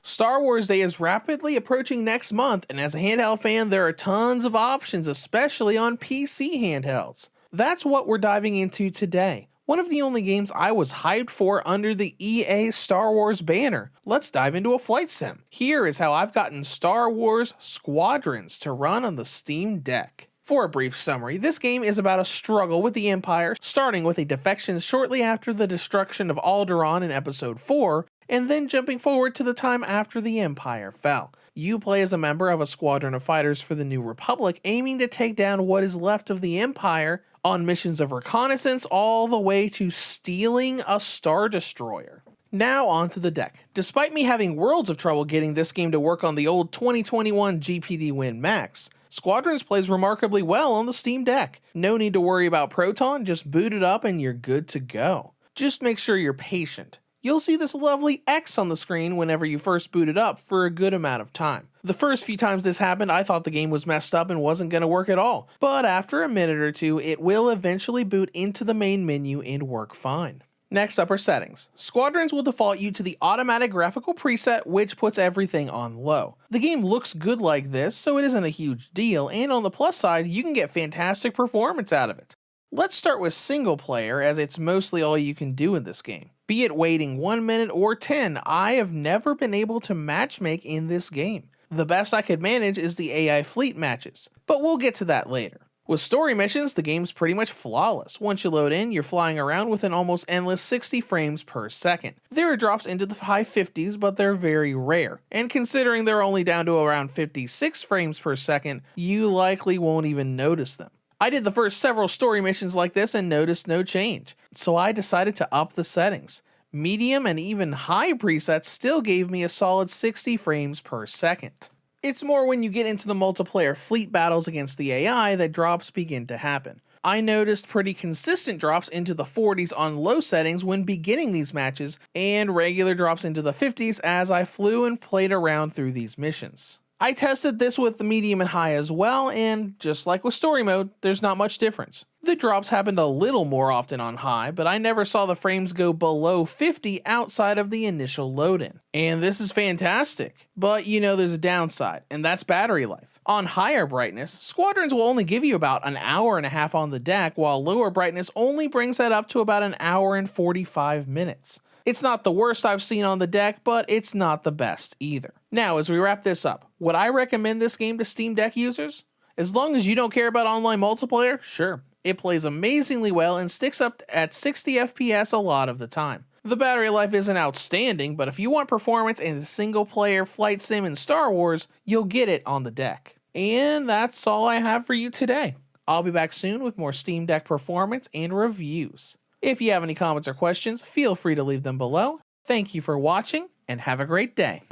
Star Wars Day is rapidly approaching next month, and as a handheld fan, there are tons of options, especially on PC handhelds. That's what we're diving into today. One of the only games I was hyped for under the EA Star Wars banner. Let's dive into a flight sim. Here is how I've gotten Star Wars Squadrons to run on the Steam Deck. For a brief summary, this game is about a struggle with the Empire, starting with a defection shortly after the destruction of Alderaan in Episode 4, and then jumping forward to the time after the Empire fell. You play as a member of a squadron of fighters for the New Republic, aiming to take down what is left of the Empire on missions of reconnaissance all the way to stealing a Star Destroyer. Now onto the deck. Despite me having worlds of trouble getting this game to work on the old 2021 GPD Win Max, Squadrons plays remarkably well on the Steam Deck. No need to worry about Proton, just boot it up and you're good to go. Just make sure you're patient. You'll see this lovely X on the screen whenever you first boot it up for a good amount of time. The first few times this happened, I thought the game was messed up and wasn't going to work at all, but after a minute or two, it will eventually boot into the main menu and work fine. Next up are settings. Squadrons will default you to the automatic graphical preset, which puts everything on low. The game looks good like this, so it isn't a huge deal, and on the plus side, you can get fantastic performance out of it. Let's start with single player, as it's mostly all you can do in this game. Be it waiting 1 minute or 10, I have never been able to matchmake in this game. The best I could manage is the AI fleet matches, but we'll get to that later. With story missions, the game's pretty much flawless. Once you load in, you're flying around with an almost endless 60 frames per second. There are drops into the high 50s, but they're very rare, and considering they're only down to around 56 frames per second, you likely won't even notice them. I did the first several story missions like this and noticed no change, so I decided to up the settings. Medium and even high presets still gave me a solid 60 frames per second. It's more when you get into the multiplayer fleet battles against the AI that drops begin to happen. I noticed pretty consistent drops into the 40s on low settings when beginning these matches, and regular drops into the 50s as I flew and played around through these missions. I tested this with the medium and high as well, and just like with story mode, there's not much difference. The drops happened a little more often on high, but I never saw the frames go below 50 outside of the initial load-in. And this is fantastic, but you know there's a downside, and that's battery life. On higher brightness, Squadrons will only give you about an hour and a half on the deck, while lower brightness only brings that up to about an hour and 45 minutes. It's not the worst I've seen on the deck, but it's not the best either. Now, as we wrap this up, would I recommend this game to Steam Deck users? As long as you don't care about online multiplayer, sure. It plays amazingly well and sticks up at 60 FPS a lot of the time. The battery life isn't outstanding, but if you want performance in a single-player flight sim in Star Wars, you'll get it on the deck. And that's all I have for you today. I'll be back soon with more Steam Deck performance and reviews. If you have any comments or questions, feel free to leave them below. Thank you for watching, and have a great day.